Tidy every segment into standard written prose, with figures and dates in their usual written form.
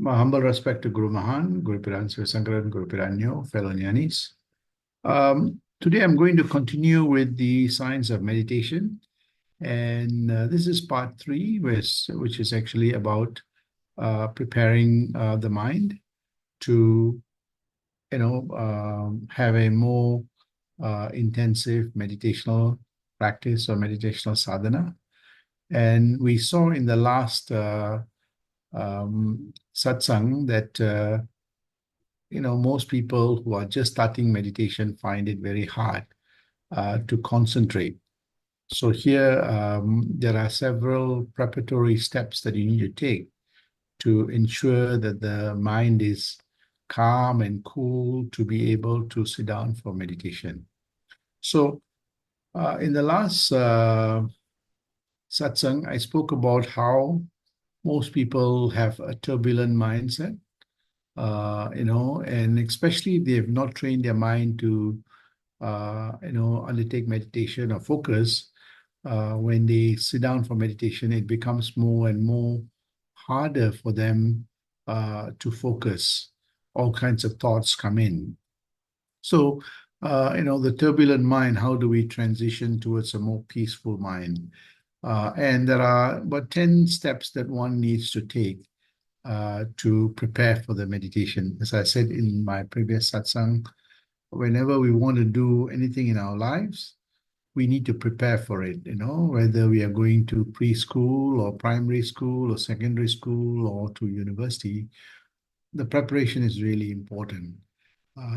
My humble respect to Guru Mahan, Guru Piran Sivasankaran, Guru Piranyo, fellow Jnanis. Today I'm going to continue with the science of meditation. And this is part three, which is actually about preparing the mind to, have a more intensive meditational practice or meditational sadhana. And we saw in the last satsang that most people who are just starting meditation find it very hard to concentrate. So here there are several preparatory steps that you need to take to ensure that the mind is calm and cool to be able to sit down for meditation. So in the last satsang, I spoke about how most people have a turbulent mindset, and especially if they have not trained their mind to, undertake meditation or focus. When they sit down for meditation, it becomes more and more harder for them to focus. All kinds of thoughts come in. So, the turbulent mind, how do we transition towards a more peaceful mind? And there are about 10 steps that one needs to take to prepare for the meditation. As I said in my previous satsang, whenever we want to do anything in our lives, we need to prepare for it, whether we are going to preschool or primary school or secondary school or to university, the preparation is really important.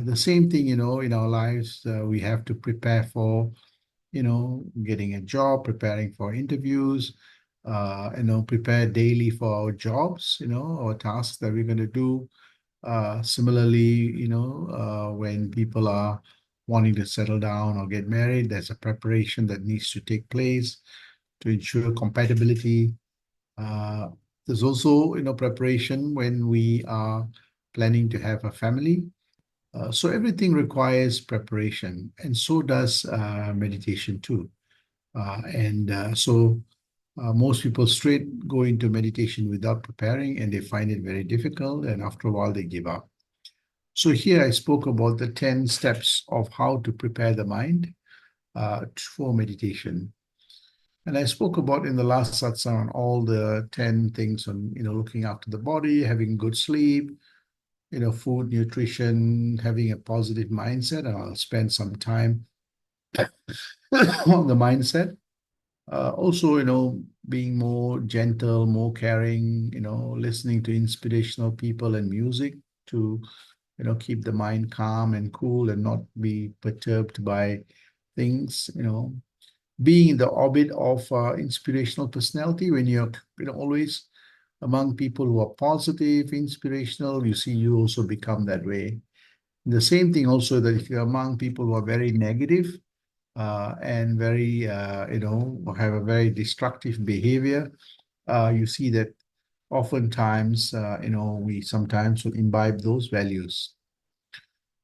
The same thing, in our lives, we have to prepare for, getting a job, preparing for interviews, prepare daily for our jobs, our tasks that we're going to do. Similarly, when people are wanting to settle down or get married, there's a preparation that needs to take place to ensure compatibility. There's also, preparation when we are planning to have a family. So everything requires preparation, and so does meditation too. So most people straight go into meditation without preparing, and they find it very difficult, and after a while they give up. So here I spoke about the 10 steps of how to prepare the mind for meditation. And I spoke about in the last satsang on all the 10 things on, looking after the body, having good sleep, food, nutrition, having a positive mindset. And I'll spend some time on the mindset. Also, being more gentle, more caring, listening to inspirational people and music to, keep the mind calm and cool and not be perturbed by things, being in the orbit of inspirational personality. When you're, always among people who are positive, inspirational, you see, you also become that way. The same thing also that if you're among people who are very negative, and very, have a very destructive behavior, you see that oftentimes, we sometimes will imbibe those values.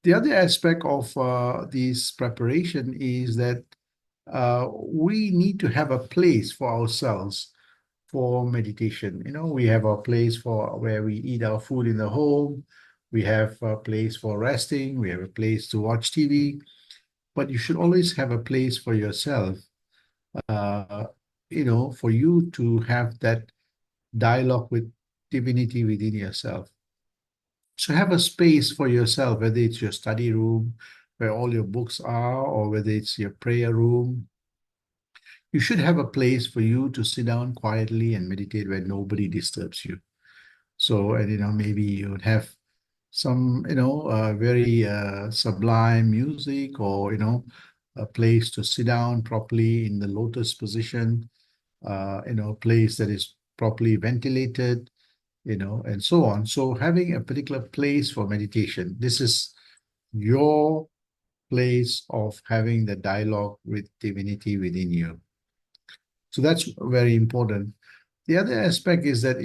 The other aspect of this preparation is that we need to have a place for ourselves for meditation. We have a place for where we eat our food in the home. We have a place for resting. We have a place to watch TV. But you should always have a place for yourself, for you to have that dialogue with divinity within yourself. So have a space for yourself, whether it's your study room, where all your books are, or whether it's your prayer room. You should have a place for you to sit down quietly and meditate where nobody disturbs you. So, and maybe you would have some, very sublime music, or, a place to sit down properly in the lotus position, a place that is properly ventilated, and so on. So having a particular place for meditation, this is your place of having the dialogue with divinity within you. So that's very important. The other aspect is that,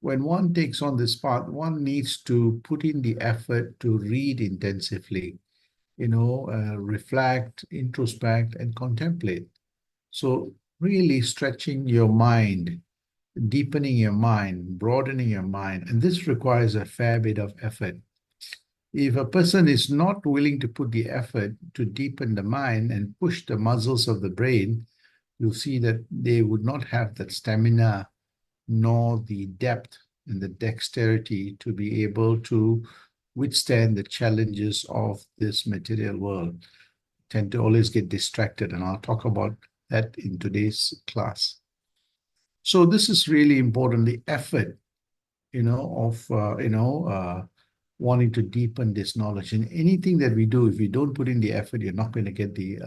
when one takes on this path, one needs to put in the effort to read intensively, reflect, introspect, and contemplate. So really stretching your mind deepening your mind, broadening your mind, and this requires a fair bit of effort. If a person is not willing to put the effort to deepen the mind and push the muscles of the brain, you'll see that they would not have that stamina nor the depth and the dexterity to be able to withstand the challenges of this material world. Tend to always get distracted, and I'll talk about that in today's class. So this is really important, the effort, of wanting to deepen this knowledge. And anything that we do, if we don't put in the effort, you're not going to get the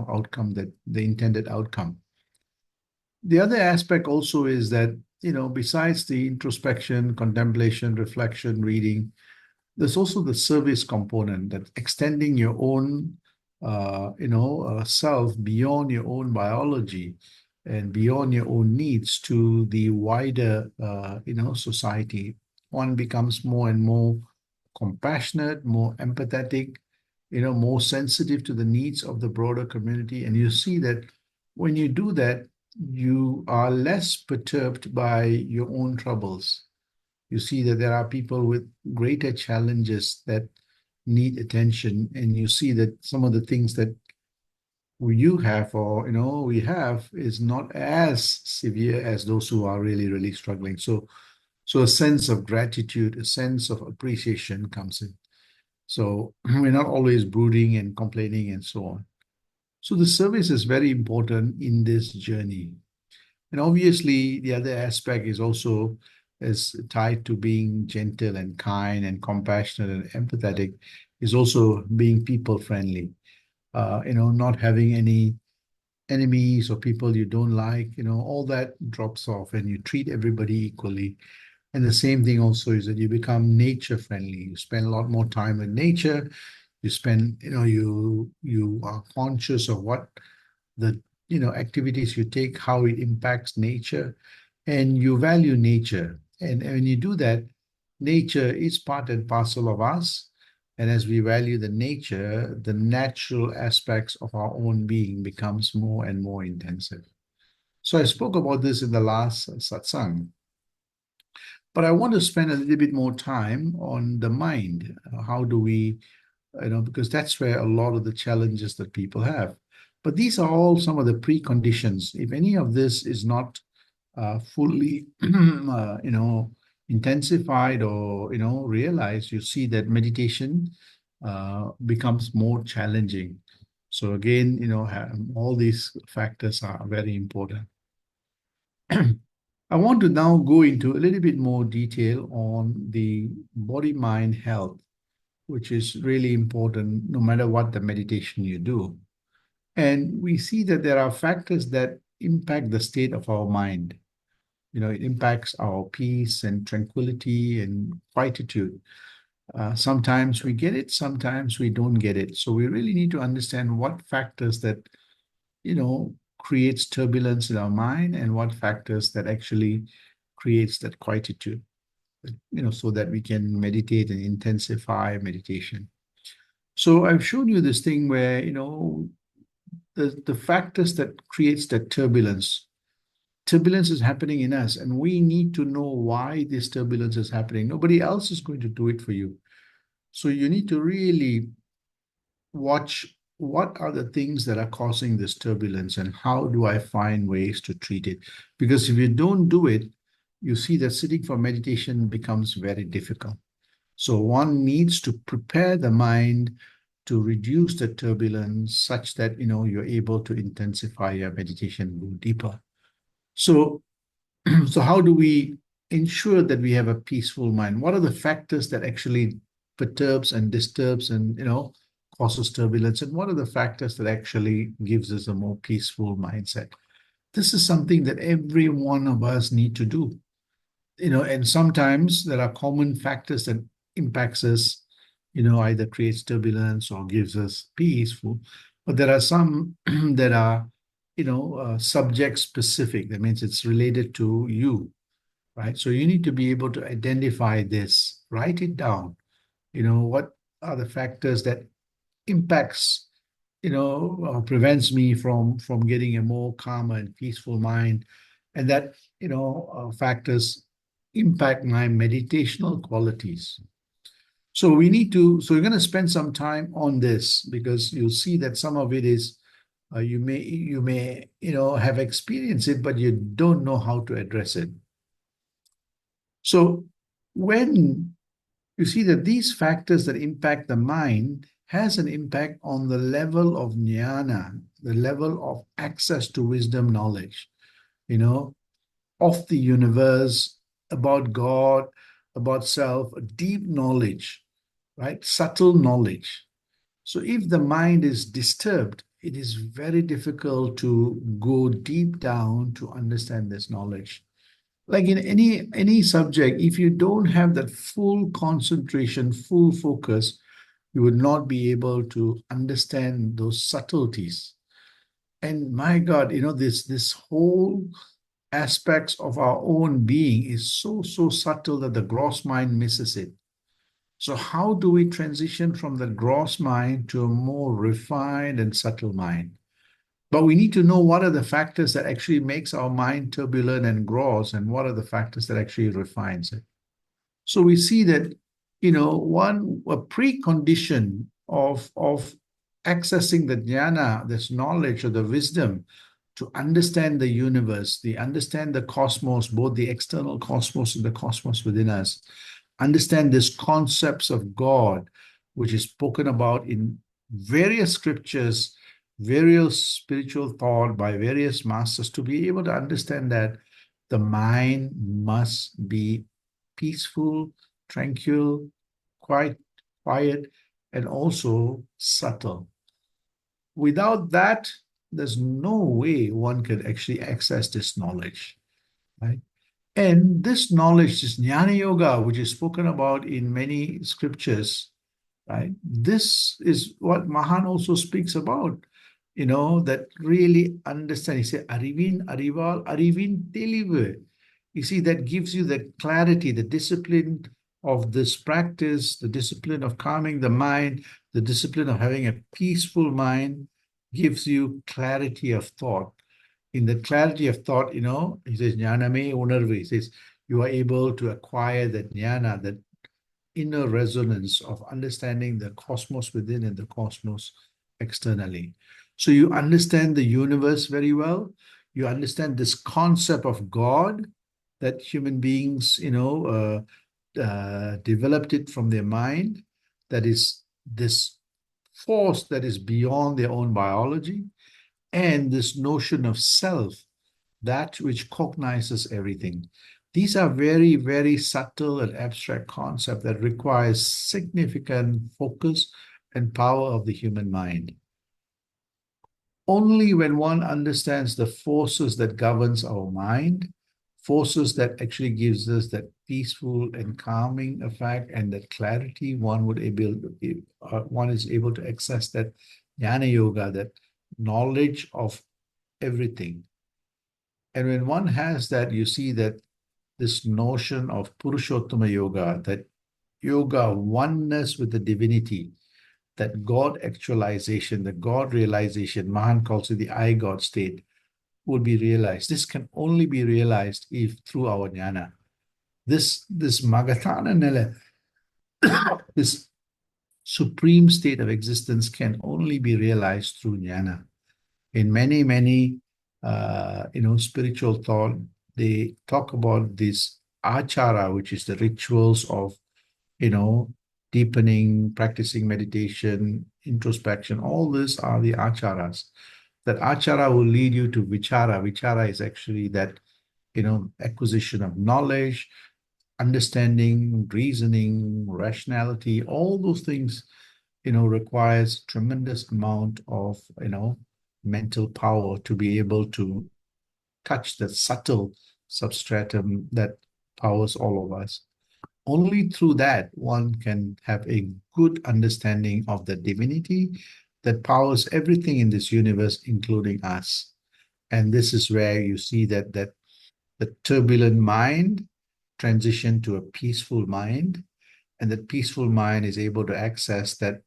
outcome, that the intended outcome. The other aspect also is that, besides the introspection, contemplation, reflection, reading, there's also the service component, that extending your own self beyond your own biology and beyond your own needs to the wider society. One becomes more and more compassionate, more empathetic, more sensitive to the needs of the broader community. And you see that when you do that, you are less perturbed by your own troubles. You see that there are people with greater challenges that need attention, and you see that some of the things that you have, or we have, is not as severe as those who are really, really struggling. So a sense of gratitude, a sense of appreciation comes in. So we're not always brooding and complaining and so on. So the service is very important in this journey. And obviously, the other aspect is also is tied to being gentle and kind and compassionate and empathetic, is also being people friendly. Not having any enemies or people you don't like, all that drops off and you treat everybody equally. And the same thing also is that you become nature friendly. You spend a lot more time with nature. You spend, you are conscious of what the, activities you take, how it impacts nature, and you value nature. And when you do that, nature is part and parcel of us. And as we value the nature, the natural aspects of our own being becomes more and more intensive. So I spoke about this in the last satsang. But I want to spend a little bit more time on the mind. How do we, because that's where a lot of the challenges that people have. But these are all some of the preconditions. If any of this is not fully, intensified or, realized, you see that meditation becomes more challenging. So again, all these factors are very important. I want to now go into a little bit more detail on the body-mind health, which is really important no matter what the meditation you do. And we see that there are factors that impact the state of our mind. It impacts our peace and tranquility and quietude. Sometimes we get it, sometimes we don't get it. So we really need to understand what factors that, creates turbulence in our mind and what factors that actually creates that quietude, so that we can meditate and intensify meditation. So I've shown you this thing where, the factors that creates that turbulence is happening in us, and we need to know why this turbulence is happening. Nobody else is going to do it for you. So you need to really watch what are the things that are causing this turbulence and how do I find ways to treat it. Because if you don't do it, you see that sitting for meditation becomes very difficult. So one needs to prepare the mind to reduce the turbulence such that, you're able to intensify your meditation and go deeper. So how do we ensure that we have a peaceful mind? What are the factors that actually perturbs and disturbs and, causes turbulence? And what are the factors that actually gives us a more peaceful mindset? This is something that every one of us need to do. And sometimes there are common factors that impacts us, either creates turbulence or gives us peaceful. But there are some that are, subject specific. That means it's related to you, right? So you need to be able to identify this, write it down. What are the factors that impacts, prevents me from getting a more calm and peaceful mind? and that, factors impact my meditational qualities. So we're going to spend some time on this because you'll see that some of it is, you may have experienced it, but you don't know how to address it. So when you see that these factors that impact the mind has an impact on the level of jnana, the level of access to wisdom knowledge, you know, of the universe, about God, about self, a deep knowledge, right? Subtle knowledge. So if the mind is disturbed, it is very difficult to go deep down to understand this knowledge. Like in any subject, if you don't have that full concentration, full focus, you would not be able to understand those subtleties. And my God, this whole aspects of our own being is so subtle that the gross mind misses it. So how do we transition from the gross mind to a more refined and subtle mind? But we need to know what are the factors that actually makes our mind turbulent and gross, and what are the factors that actually refines it. So we see that, a precondition of accessing the jnana, this knowledge or the wisdom to understand the universe, understand the cosmos, both the external cosmos and the cosmos within us, understand these concepts of God, which is spoken about in various scriptures, various spiritual thought by various masters, to be able to understand that the mind must be peaceful, tranquil, quite quiet, and also subtle. Without that, there's no way one could actually access this knowledge, right? And this knowledge, this jnana yoga, which is spoken about in many scriptures, right? This is what Mahan also speaks about, that really understand. He said, Arivin, Arival, Arivin, Telive. You see, that gives you the clarity, the discipline of this practice, the discipline of calming the mind, the discipline of having a peaceful mind gives you clarity of thought. In the clarity of thought, he says, Jnaname unarvu. He says, you are able to acquire that jnana, that inner resonance of understanding the cosmos within and the cosmos externally. So you understand the universe very well. You understand this concept of God that human beings, developed it from their mind. That is this force that is beyond their own biology, and this notion of self, that which cognizes everything. These are very, very subtle and abstract concepts that requires significant focus and power of the human mind. Only when one understands the forces that governs our mind, forces that actually gives us that peaceful and calming effect and that clarity, one is able to access that jnana yoga, that knowledge of everything. And when one has that, you see that this notion of Purushottama yoga, that yoga oneness with the divinity, that God actualization, the God realization, Mahan calls it the I God state, would be realized. This can only be realized if through our jnana. This Magatana Nele, this supreme state of existence can only be realized through jnana. In many spiritual thought, they talk about this achara, which is the rituals of, deepening, practicing meditation, introspection. All these are the acharas. That achara will lead you to vichara. Vichara is actually that, acquisition of knowledge, understanding, reasoning, rationality. All those things, requires tremendous amount of, mental power to be able to touch the subtle substratum that powers all of us. Only through that one can have a good understanding of the divinity that powers everything in this universe, including us. And this is where you see that the turbulent mind transition to a peaceful mind, and that peaceful mind is able to access that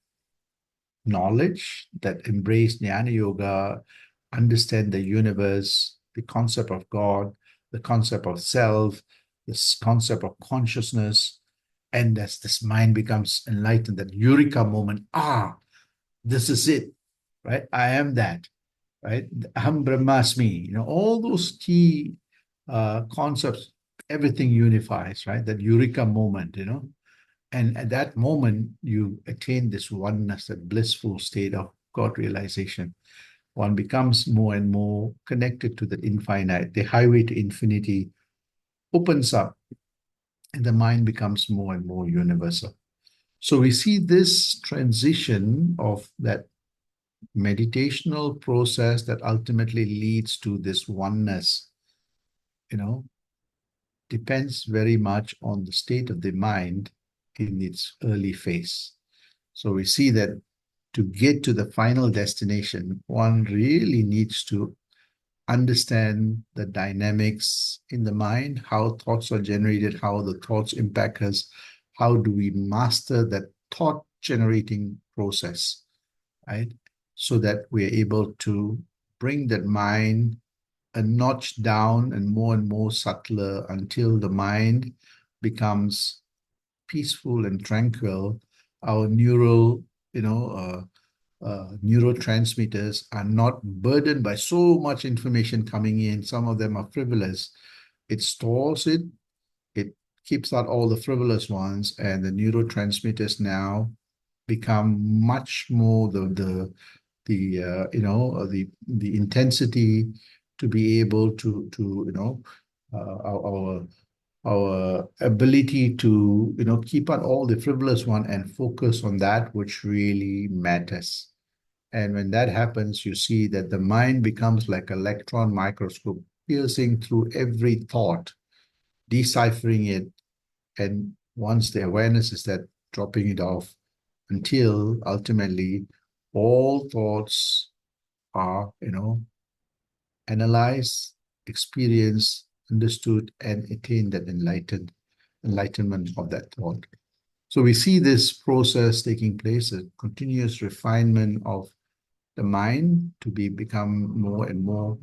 knowledge, that embrace jnana yoga, understand the universe, the concept of God, the concept of self, this concept of consciousness. And as this mind becomes enlightened, that eureka moment, this is it, right? I am that, right? Aham Brahmasmi, all those key concepts, everything unifies, right? That eureka moment. And at that moment, you attain this oneness, that blissful state of God realization. One becomes more and more connected to the infinite. The highway to infinity opens up, and the mind becomes more and more universal. So we see this transition of that meditational process that ultimately leads to this oneness, you know, depends very much on the state of the mind in its early phase. So we see that to get to the final destination, one really needs to understand the dynamics in the mind, how thoughts are generated, how the thoughts impact us, how do we master that thought generating process, right? So that we're able to bring that mind a notch down and more subtler until the mind becomes peaceful and tranquil. Our neurotransmitters are not burdened by so much information coming in. Some of them are frivolous. It stores it, it keeps out all the frivolous ones, and the neurotransmitters now become much more the intensity to be able to our ability to keep out all the frivolous one and focus on that which really matters. And when that happens, you see that the mind becomes like an electron microscope, piercing through every thought, deciphering it, and once the awareness is that, dropping it off until ultimately all thoughts are analyzed, experienced, understood, and attain that enlightenment of that thought. So we see this process taking place, a continuous refinement of the mind to become more and more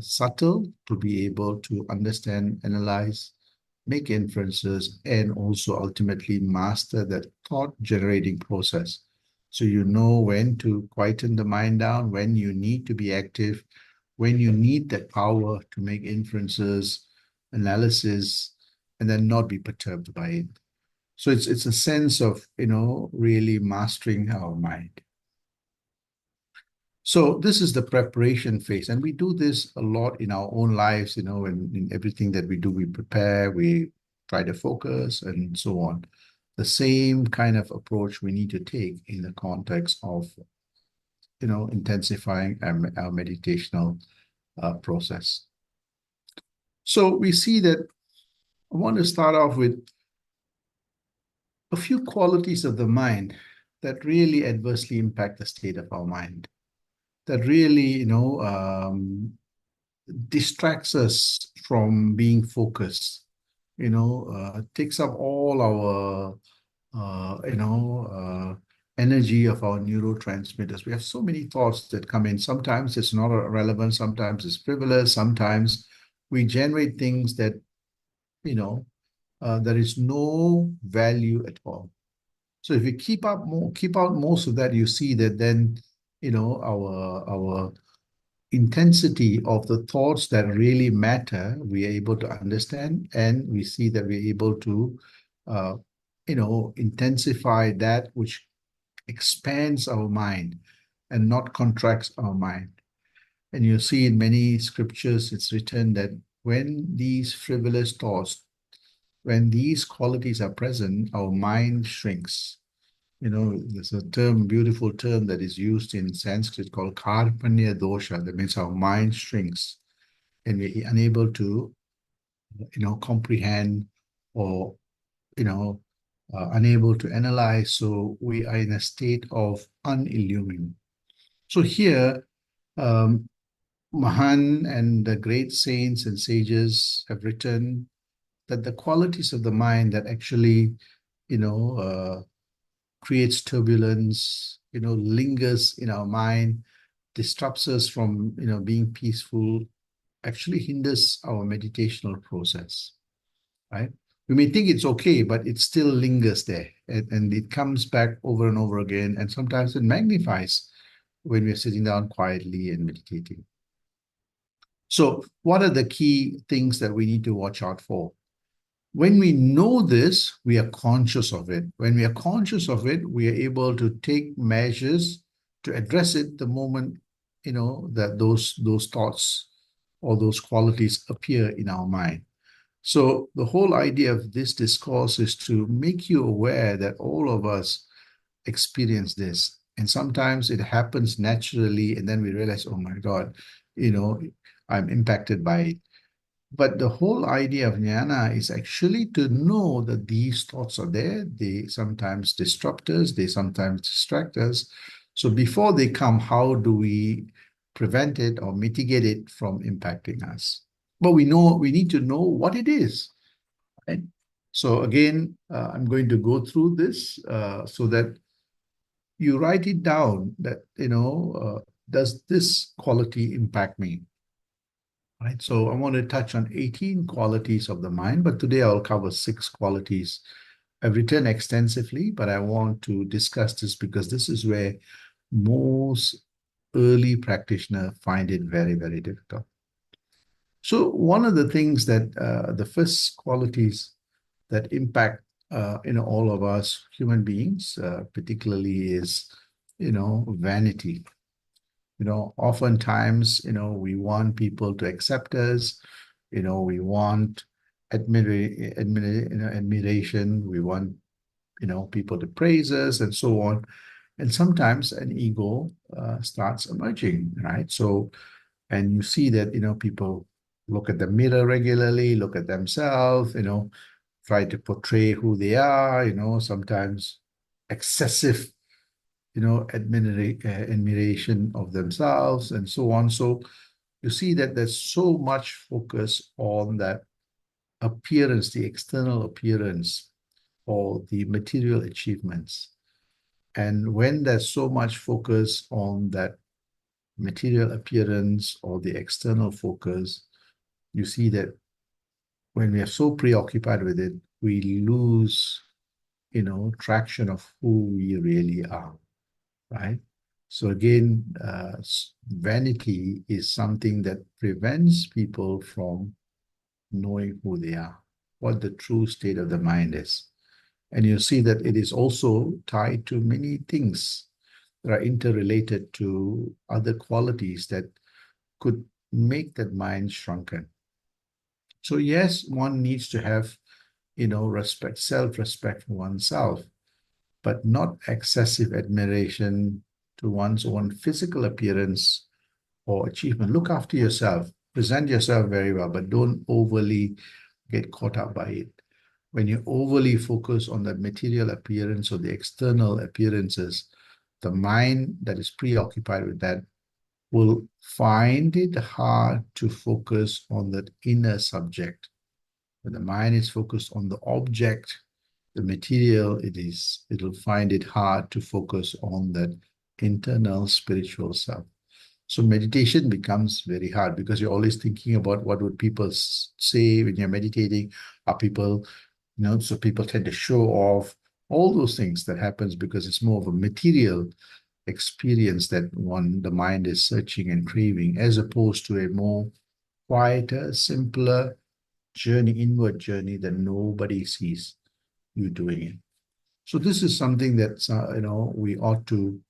subtle, to be able to understand, analyze, make inferences, and also ultimately master that thought generating process. So you know when to quieten the mind down, when you need to be active, when you need that power to make inferences, analysis, and then not be perturbed by it. So it's a sense of, really mastering our mind. So this is the preparation phase, and we do this a lot in our own lives, in everything that we do, we prepare, we try to focus, and so on. The same kind of approach we need to take in the context of, intensifying our meditational process. So we see that I want to start off with a few qualities of the mind that really adversely impact the state of our mind, that really, distracts us from being focused, takes up all our, energy of our neurotransmitters. We have so many thoughts that come in. Sometimes it's not relevant, sometimes it's frivolous, sometimes we generate things that, there is no value at all. So if we keep out most of that, you see that then, our intensity of the thoughts that really matter, we are able to understand, and we see that we're able to, intensify that which expands our mind and not contracts our mind. And you see in many scriptures, it's written that when these frivolous thoughts, when these qualities are present, our mind shrinks. There's a beautiful term that is used in Sanskrit called karpanya dosha. That means our mind shrinks and we're unable to, comprehend or, unable to analyze. So we are in a state of unillumined. So here, Mahan and the great saints and sages have written that the qualities of the mind that actually, creates turbulence, lingers in our mind, disrupts us from, being peaceful actually hinders our meditational process, right? We may think it's okay, but it still lingers there, and it comes back over and over again, and sometimes it magnifies when we're sitting down quietly and meditating. So, what are the key things that we need to watch out for? When we know this, we are conscious of it. When we are conscious of it, we are able to take measures to address it the moment, that those thoughts or those qualities appear in our mind. So the whole idea of this discourse is to make you aware that all of us experience this. And sometimes it happens naturally, and then we realize, oh my God, you know, I'm impacted by it. But the whole idea of jnana is actually to know that these thoughts are there. They sometimes disrupt us, they sometimes distract us. So before they come, how do we prevent it or mitigate it from impacting us? But we need to know what it is, right? So again, I'm going to go through this so that you write it down that, does this quality impact me? Right. So I want to touch on 18 qualities of the mind, but today I'll cover 6 qualities. I've written extensively, but I want to discuss this because this is where most early practitioners find it very, very difficult. So one of the things that the first qualities that impact all of us human beings, particularly is vanity. Oftentimes, we want people to accept us. We want admiration. We want, people to praise us and so on. And sometimes an ego starts emerging, right? So, and you see that, people look at the mirror regularly, look at themselves, try to portray who they are, sometimes excessive admiration of themselves and so on. So you see that there's so much focus on that appearance, the external appearance, or the material achievements. And when there's so much focus on that material appearance or the external focus, you see that when we are so preoccupied with it, we lose, traction of who we really are, right? So again, vanity is something that prevents people from knowing who they are, what the true state of the mind is. And you see that it is also tied to many things that are interrelated to other qualities that could make that mind shrunken. So yes, one needs to have, respect, self-respect for oneself, but not excessive admiration to one's own physical appearance or achievement. Look after yourself, present yourself very well, but don't overly get caught up by it. When you overly focus on the material appearance or the external appearances, the mind that is preoccupied with that will find it hard to focus on that inner subject. When the mind is focused on the object, the material, it'll find it hard to focus on that internal spiritual self. So meditation becomes very hard because you're always thinking about what would people say when you're meditating. Are people, so people tend to show off all those things that happens because it's more of a material experience that the mind is searching and craving, as opposed to a more quieter, simpler journey, inward journey that nobody sees you doing it. So this is something that we ought to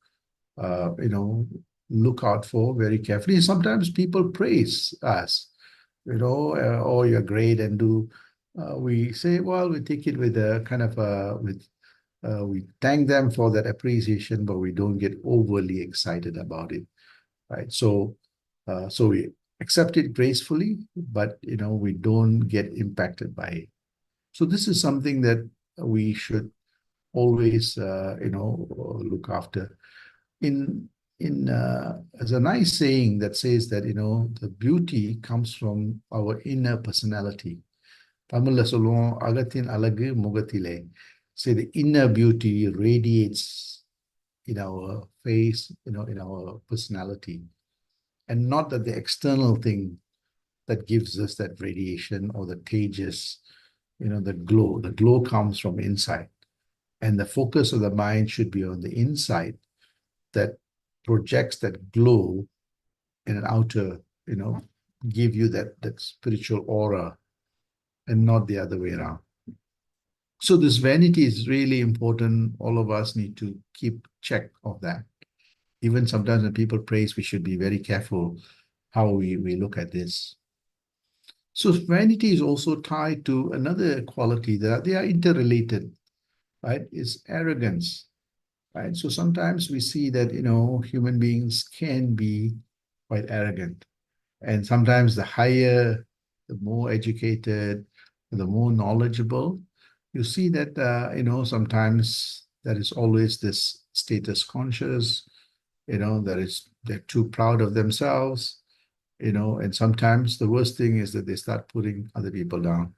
look out for very carefully. Sometimes people praise us, oh, you're great, and we say, well, we take it with a kind of we thank them for that appreciation, but we don't get overly excited about it, right? So we accept it gracefully, but we don't get impacted by it. So this is something that we should always look after. There's a nice saying that says that the beauty comes from our inner personality. தமிழ்ல சொல்லுவோம் அகத்தின் அழகு முகத்திலே. Say the inner beauty radiates in our face, in our personality, and not that the external thing that gives us that radiation or the tejas, the glow. The glow comes from inside. And the focus of the mind should be on the inside that projects that glow in an outer, give you that spiritual aura and not the other way around. So this vanity is really important. All of us need to keep check of that. Even sometimes when people praise, we should be very careful how we look at this. So vanity is also tied to another quality that they are interrelated, right? Is arrogance, right? So sometimes we see that, human beings can be quite arrogant. And sometimes the higher, the more educated, the more knowledgeable, you see that, sometimes there is always this status conscious, they're too proud of themselves, and sometimes the worst thing is that they start putting other people down.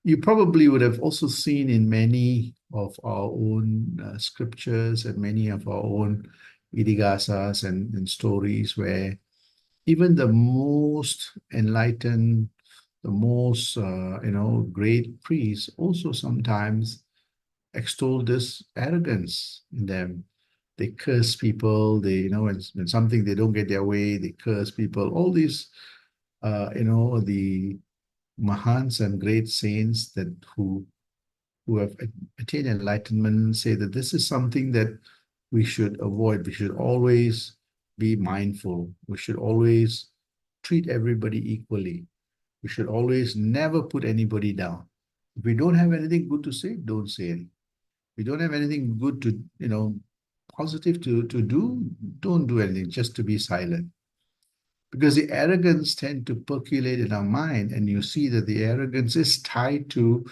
You probably would have also seen in many of our own scriptures and many of our own idigasas and stories where even the most enlightened, the most, great priests also sometimes extol this arrogance in them. They curse people. They, when something they don't get their way, they curse people. All these, the Mahans and great saints that who have attained enlightenment say that this is something that we should avoid. We should always be mindful. We should always treat everybody equally. We should always never put anybody down. If we don't have anything good to say, don't say it. If we don't have anything good to, positive to do, don't do anything, just to be silent. Because the arrogance tend to percolate in our mind, and you see that the arrogance is tied to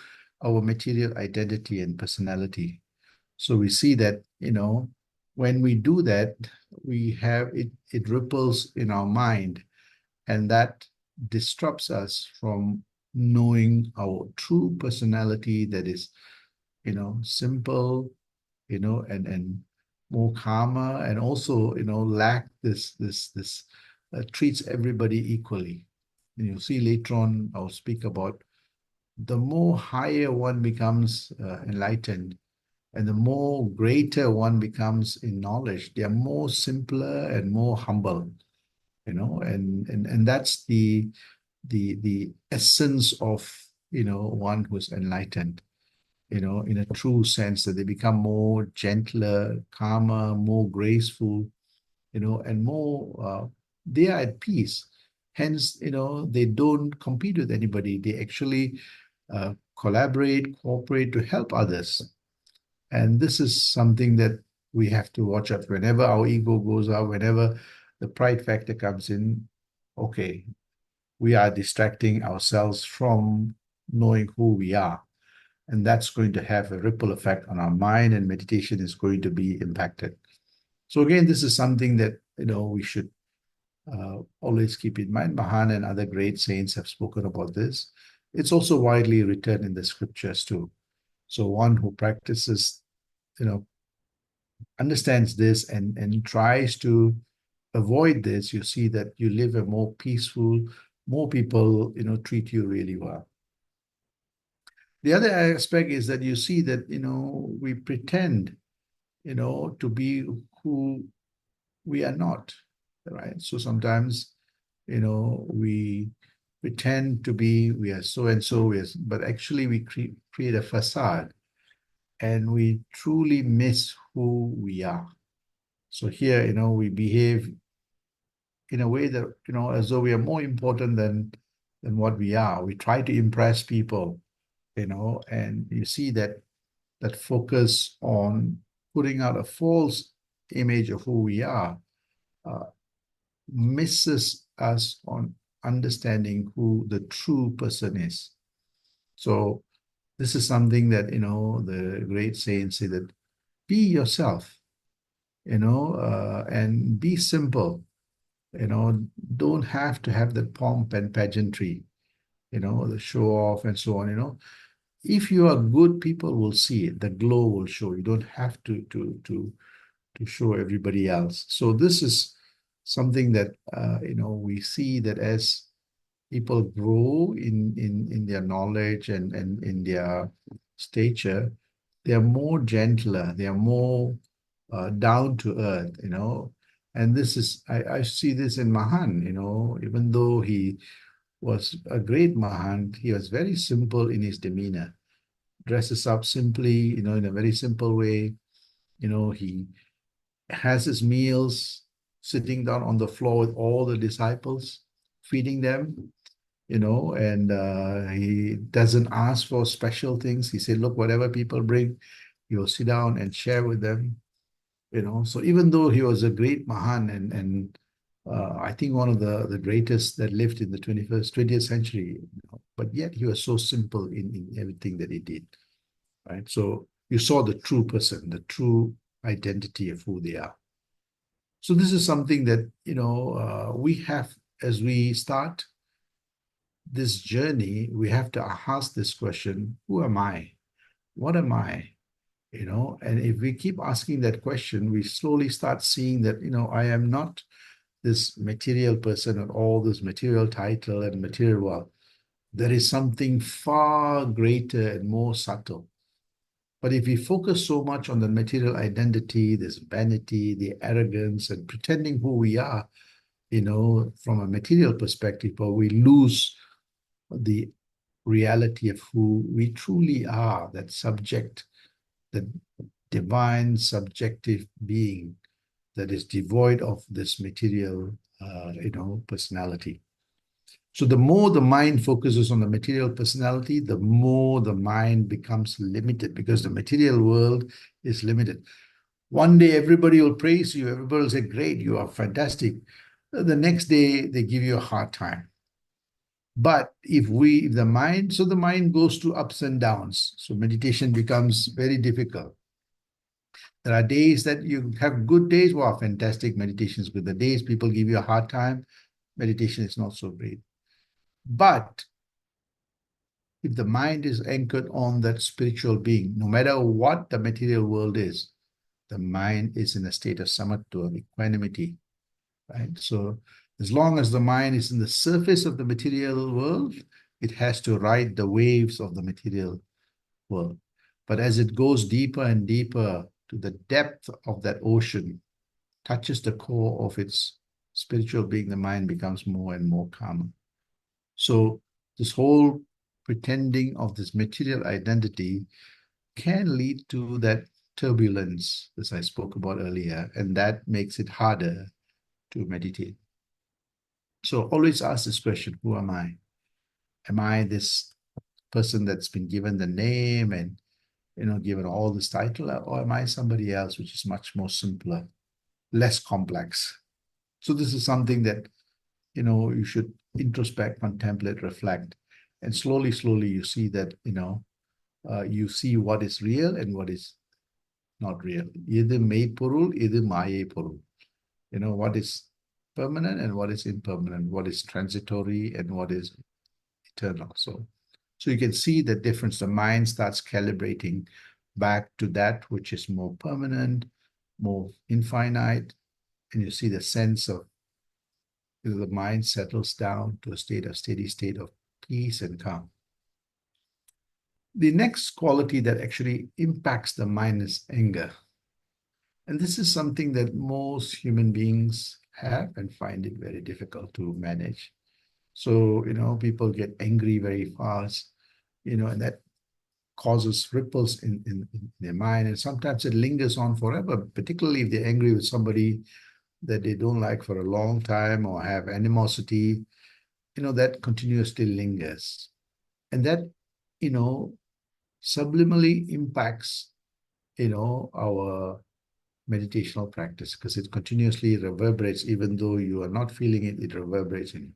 our material identity and personality. So we see that, when we do that, we have it ripples in our mind, and that disrupts us from knowing our true personality that is, simple, and more calmer, and also, lack this treats everybody equally. And you'll see later on, I'll speak about the more higher one becomes enlightened, and the more greater one becomes in knowledge, they are more simpler and more humble, and that's the essence of one who's enlightened, in a true sense, that they become more gentler, calmer, more graceful, and more they are at peace. Hence, they don't compete with anybody. They actually collaborate, cooperate to help others. And this is something that we have to watch out. Whenever our ego goes out, whenever the pride factor comes in, okay, we are distracting ourselves from knowing who we are. And that's going to have a ripple effect on our mind, and meditation is going to be impacted. So again, this is something that, we should always keep in mind. Mahan and other great saints have spoken about this. It's also widely written in the scriptures too. So one who practices, understands this and tries to avoid this, you see that you live a more peaceful, more people, treat you really well. The other aspect is that you see that, we pretend, to be who we are not, right? So sometimes, we pretend to be, we are so and so, but actually we create a facade, and we truly miss who we are. So here, we behave in a way that, as though we are more important than what we are. We try to impress people, and you see that focus on putting out a false image of who we are misses us on understanding who the true person is. So this is something that, the great saints say, that be yourself, and be simple, don't have to have the pomp and pageantry, the show off and so on. If you are good, people will see it. The glow will show. You don't have to show everybody else. So this is something that we see that as people grow in their knowledge and in their stature, they are more gentler, they are more down to earth, you know. And this is, I see this in Mahan, you know, even though he was a great Mahan, he was very simple in his demeanor, dresses up simply, you know, in a very simple way. You know, he has his meals sitting down on the floor with all the disciples, feeding them, you know, and he doesn't ask for special things. He said, look, whatever people bring, he will sit down and share with them, you know. So even though he was a great Mahan and I think one of the greatest that lived in the 20th century, you know, but yet he was so simple in everything that he did, right? So you saw the true person, the true identity of who they are. So this is something that, you know, we have, as we start this journey, we have to ask this question, who am I? What am I? You know, and if we keep asking that question, we slowly start seeing that, you know, I am not this material person or all this material title and material wealth. There is something far greater and more subtle. But if we focus so much on the material identity, this vanity, the arrogance, and pretending who we are, you know, from a material perspective, but we lose the reality of who we truly are, that subject, the divine subjective being that is devoid of this material, you know, personality. So the more the mind focuses on the material personality, the more the mind becomes limited because the material world is limited. One day everybody will praise you, everybody will say, great, you are fantastic. The next day they give you a hard time. But if the mind, so the mind goes through ups and downs. So meditation becomes very difficult. There are days that you have good days. Wow, fantastic, meditation is good. The days people give you a hard time, meditation is not so great. But if the mind is anchored on that spiritual being, no matter what the material world is, the mind is in a state of samatva, equanimity, right? So as long as the mind is in the surface of the material world, it has to ride the waves of the material world. But as it goes deeper and deeper to the depth of that ocean, touches the core of its spiritual being, the mind becomes more and more calm. So this whole pretending of this material identity can lead to that turbulence, as I spoke about earlier, and that makes it harder to meditate. So always ask this question, who am I? Am I this person that's been given the name and, you know, given all this title, or am I somebody else which is much more simpler, less complex? So this is something that, you know, you should introspect, contemplate, reflect, and slowly, slowly you see that, you know, you see what is real and what is not real. Either மெய்ப்பொருள், either மாயை பொருள். You know, what is permanent and what is impermanent, what is transitory and what is eternal. So you can see the difference. The mind starts calibrating back to that which is more permanent, more infinite, and you see the sense of, you know, the mind settles down to a steady state of peace and calm. The next quality that actually impacts the mind is anger. And this is something that most human beings have and find it very difficult to manage. So, you know, people get angry very fast, you know, and that causes ripples in their mind. And sometimes it lingers on forever, particularly if they're angry with somebody that they don't like for a long time or have animosity, you know, that continuously lingers. And that, you know, subliminally impacts, you know, our meditational practice because it continuously reverberates, even though you are not feeling it, it reverberates in you.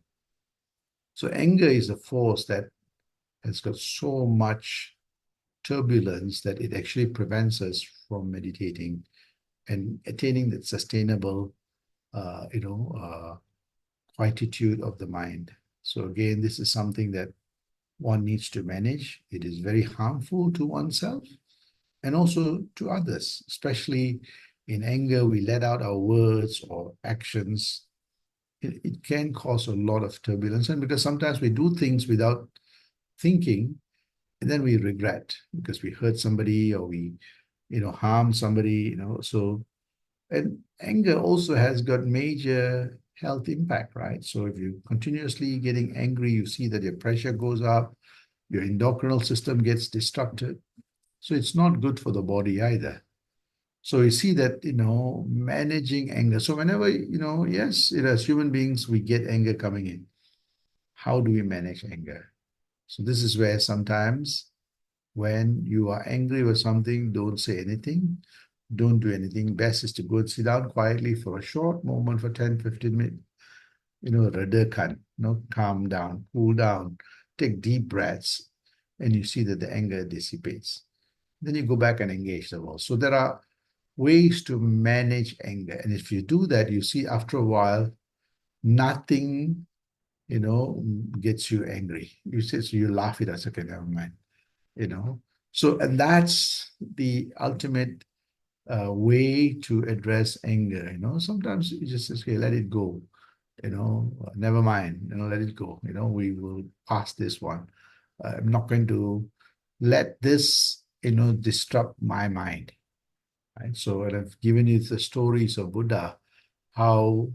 So anger is a force that has got so much turbulence that it actually prevents us from meditating and attaining that sustainable, quietude of the mind. So again, this is something that one needs to manage. It is very harmful to oneself and also to others, especially in anger, we let out our words or actions it can cause a lot of turbulence. And because sometimes we do things without thinking, and then we regret because we hurt somebody or we, harm somebody, So, and anger also has got major health impact, right? So if you continuously getting angry, you see that your pressure goes up, your endocrinal system gets disrupted. So it's not good for the body either. So you see that, managing anger. So whenever, yes, as human beings, we get anger coming in. How do we manage anger? So this is where sometimes when you are angry with something, don't say anything, don't do anything. Best is to go and sit down quietly for a short moment for 10, 15 minutes. Reda calm down, cool down, take deep breaths, and you see that the anger dissipates. Then you go back and engage the world. So there are ways to manage anger. And if you do that, you see after a while, nothing, gets you angry. You say, so you laugh it as, okay, never mind, you know. So, and that's the ultimate way to address anger. Sometimes you just say, okay, let it go, never mind, let it go. We will pass this one. I'm not going to let this, disrupt my mind. Right. So, and I've given you the stories of Buddha, how,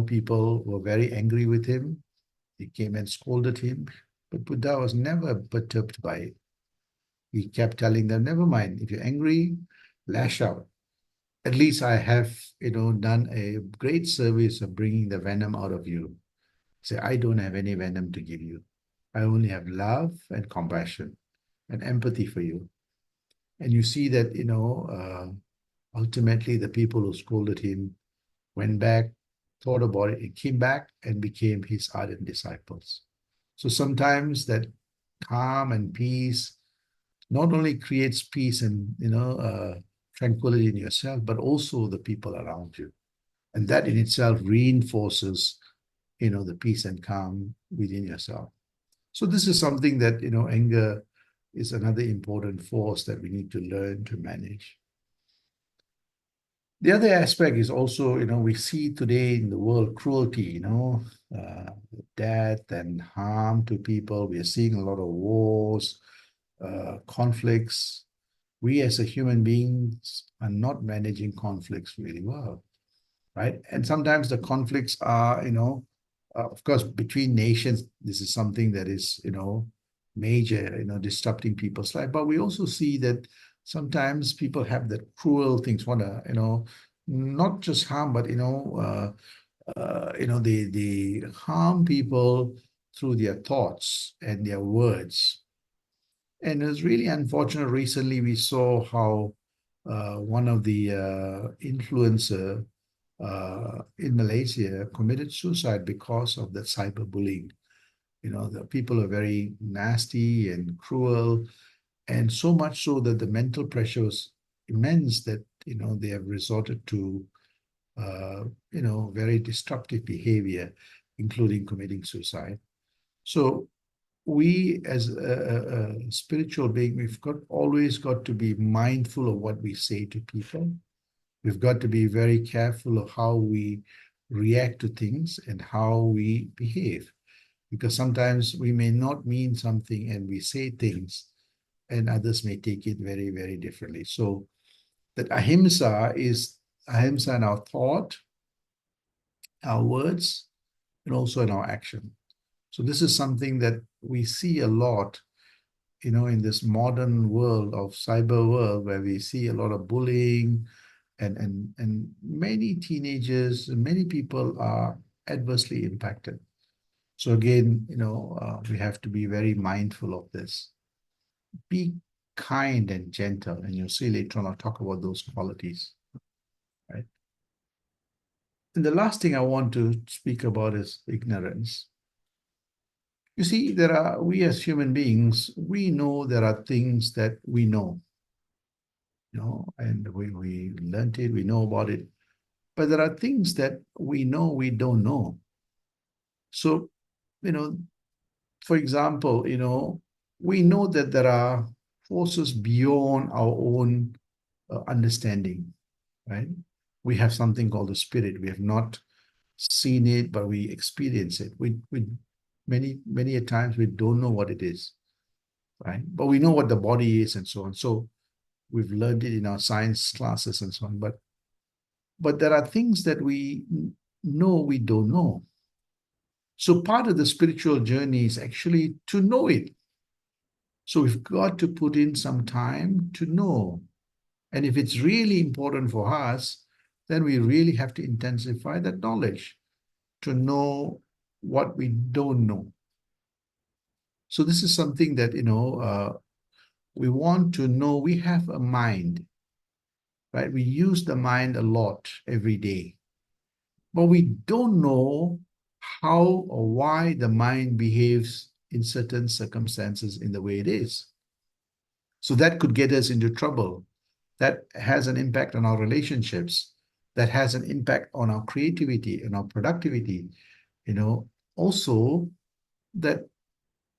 people were very angry with him. He came and scolded him, but Buddha was never perturbed by it. He kept telling them, never mind, if you're angry, lash out. At least I have, done a great service of bringing the venom out of you. Say, I don't have any venom to give you. I only have love and compassion and empathy for you. And you see that, ultimately the people who scolded him went back, thought about it, and came back and became his ardent disciples. So sometimes that calm and peace not only creates peace and tranquility in yourself, but also the people around you, and that in itself reinforces the peace and calm within yourself. So this is something that anger is another important force that we need to learn to manage. The other aspect is also, we see today in the world cruelty, death and harm to people. We are seeing a lot of wars, conflicts. We as a human beings are not managing conflicts really well, right? And sometimes the conflicts are, of course, between nations. This is something that is, major, disrupting people's life. But we also see that sometimes people have that cruel things, want to, not just harm, but they harm people through their thoughts and their words. And it's really unfortunate. Recently, we saw how one of the influencer in Malaysia committed suicide because of that cyberbullying. The people are very nasty and cruel, and so much so that the mental pressure was immense that, they have resorted to, very destructive behavior, including committing suicide. So we as a spiritual being, we've always got to be mindful of what we say to people. We've got to be very careful of how we react to things and how we behave, because sometimes we may not mean something and we say things and others may take it very, very differently. So that ahimsa is ahimsa in our thought, our words, and also in our action. So this is something that we see a lot, in this modern world of cyber world, where we see a lot of bullying, and many teenagers and many people are adversely impacted. So again, we have to be very mindful of this. Be kind and gentle, and you'll see later on I'll talk about those qualities, right? And the last thing I want to speak about is ignorance. You see, we as human beings, we know there are things that we know, and we learned it, we know about it. But there are things that we know we don't know. So, for example, we know that there are forces beyond our own understanding, right? We have something called the spirit. We have not seen it, but we experience it. We many a times we don't know what it is, right? But we know what the body is and so on. So we've learned it in our science classes and so on. But there are things that we know we don't know. So part of the spiritual journey is actually to know it. So we've got to put in some time to know. And if it's really important for us, then we really have to intensify that knowledge to know what we don't know. So this is something that, we want to know. We have a mind, right? We use the mind a lot every day, but we don't know how or why the mind behaves in certain circumstances in the way it is. So that could get us into trouble. That has an impact on our relationships. That has an impact on our creativity and our productivity. Also that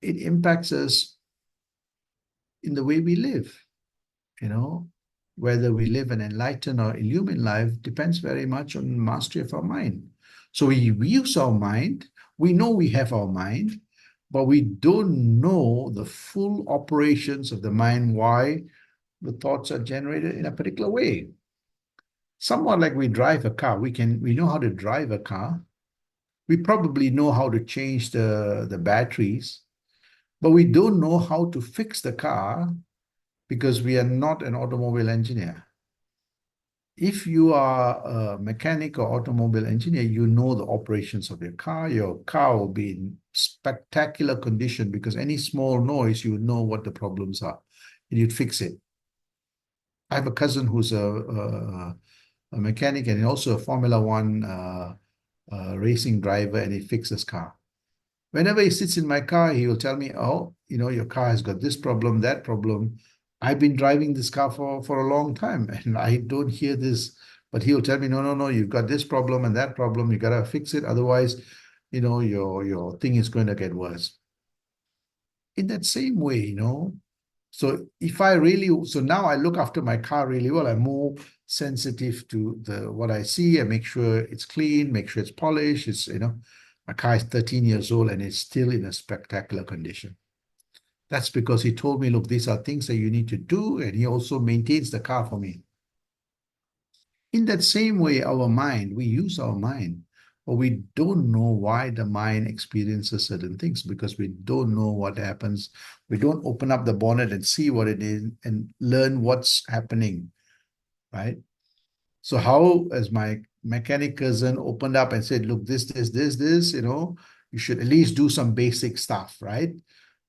it impacts us in the way we live. you know, Whether we live an enlightened or illumined life depends very much on mastery of our mind. So we use our mind, we know we have our mind, but we don't know the full operations of the mind, why the thoughts are generated in a particular way. Somewhat like we drive a car, we know how to drive a car. We probably know how to change the batteries, but we don't know how to fix the car because we are not an automobile engineer. If you are a mechanic or automobile engineer, you know the operations of your car. Your car will be in spectacular condition because any small noise, you would know what the problems are and you'd fix it. I have a cousin who's a mechanic and also a Formula One racing driver, and he fixes car. Whenever he sits in my car, he will tell me, oh, your car has got this problem, that problem. I've been driving this car for a long time and I don't hear this, but he'll tell me, no, no, no, you've got this problem and that problem. You got to fix it. Otherwise, your thing is going to get worse. In that same way, so so now I look after my car really well. I'm more sensitive to what I see. I make sure it's clean, make sure it's polished. My car is 13 years old and it's still in a spectacular condition. That's because he told me, look, these are things that you need to do. And he also maintains the car for me. In that same way, our mind, we use our mind, but we don't know why the mind experiences certain things because we don't know what happens. We don't open up the bonnet and see what it is and learn what's happening, right? So how, as my mechanic cousin opened up and said, look, this, you should at least do some basic stuff, right?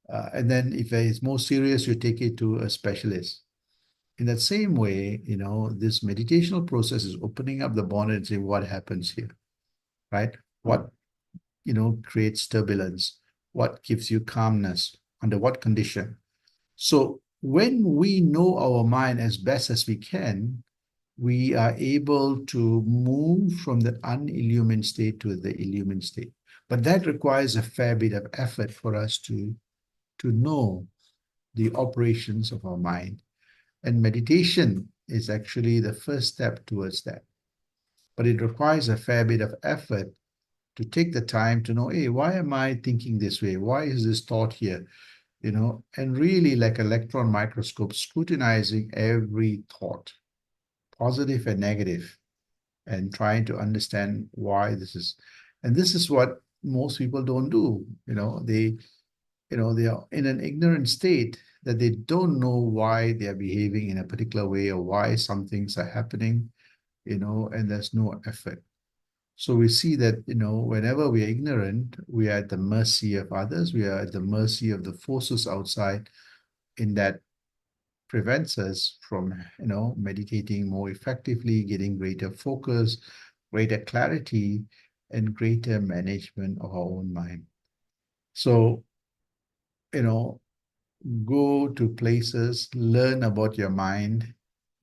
And then if it's more serious, you take it to a specialist. In that same way, this meditational process is opening up the bonnet and saying, what happens here, right? What, creates turbulence? What gives you calmness? Under what condition? So when we know our mind as best as we can, we are able to move from the unillumined state to the illumined state. But that requires a fair bit of effort for us to know the operations of our mind. And meditation is actually the first step towards that. But it requires a fair bit of effort to take the time to know, hey, why am I thinking this way? Why is this thought here? And really like electron microscope, scrutinizing every thought, positive and negative, and trying to understand why this is. And this is what most people don't do. They are in an ignorant state that they don't know why they are behaving in a particular way or why some things are happening, and there's no effort. So we see that, whenever we are ignorant, we are at the mercy of others. We are at the mercy of the forces outside, in that prevents us from, meditating more effectively, getting greater focus, greater clarity, and greater management of our own mind. So, go to places, learn about your mind,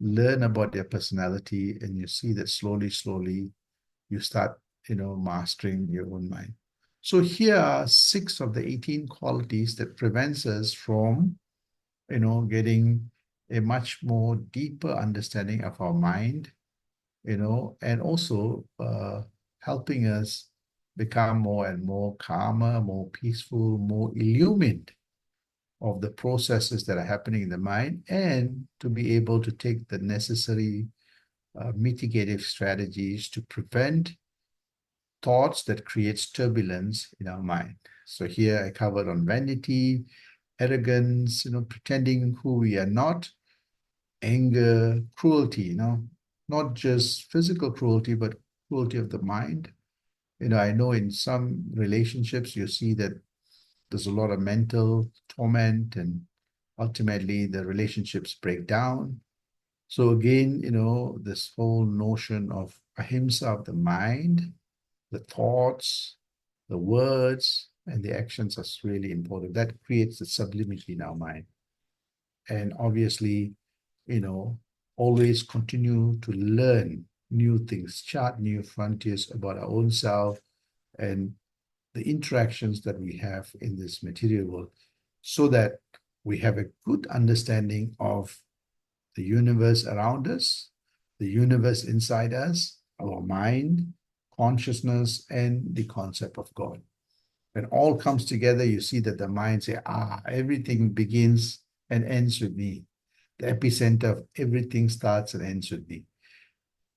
learn about your personality, and you see that slowly, slowly, you start, mastering your own mind. So here are 6 of the 18 qualities that prevents us from, getting a much more deeper understanding of our mind, and also helping us become more and more calmer, more peaceful, more illumined of the processes that are happening in the mind, and to be able to take the necessary mitigative strategies to prevent thoughts that creates turbulence in our mind. So here I covered on vanity, arrogance, pretending who we are not, anger, cruelty, not just physical cruelty, but cruelty of the mind. I know in some relationships you see that there's a lot of mental torment, and ultimately the relationships break down. So again, this whole notion of ahimsa of the mind, the thoughts, the words, and the actions are really important. That creates the sublimity in our mind. And obviously, always continue to learn new things, chart new frontiers about our own self and the interactions that we have in this material world, so that we have a good understanding of the universe around us, the universe inside us, our mind, consciousness, and the concept of God. When all comes together, you see that the mind says, everything begins and ends with me. The epicenter of everything starts and ends with me.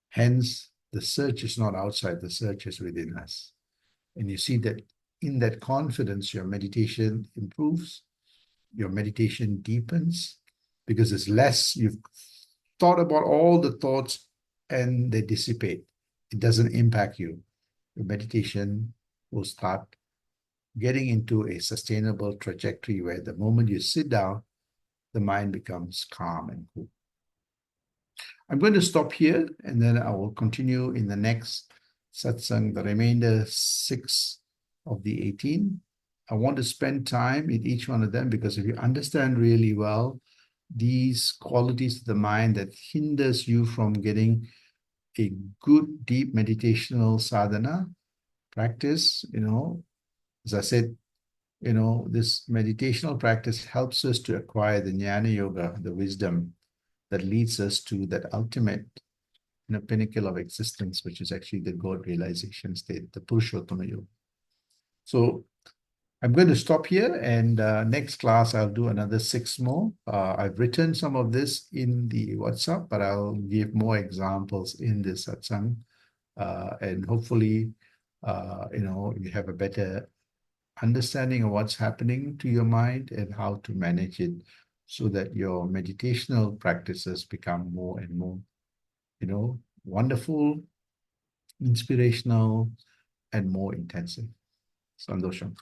Hence, the search is not outside, the search is within us. And you see that in that confidence, your meditation improves, your meditation deepens, because it's less, you've thought about all the thoughts and they dissipate. It doesn't impact you. Your meditation will start getting into a sustainable trajectory where the moment you sit down, the mind becomes calm and cool. I'm going to stop here, and then I will continue in the next satsang, the remainder 6 of the 18. I want to spend time in each one of them, because if you understand really well these qualities of the mind that hinders you from getting a good, deep meditational sadhana practice, as I said, this meditational practice helps us to acquire the jnana yoga, the wisdom that leads us to that ultimate pinnacle of existence, which is actually the God realization state, the Purushottama yoga. So I'm going to stop here, and next class I'll do another 6 more. I've written some of this in the WhatsApp, but I'll give more examples in this satsang, and hopefully, you have a better understanding of what's happening to your mind and how to manage it, so that your meditational practices become more and more, wonderful, inspirational, and more intensive. Sandosham.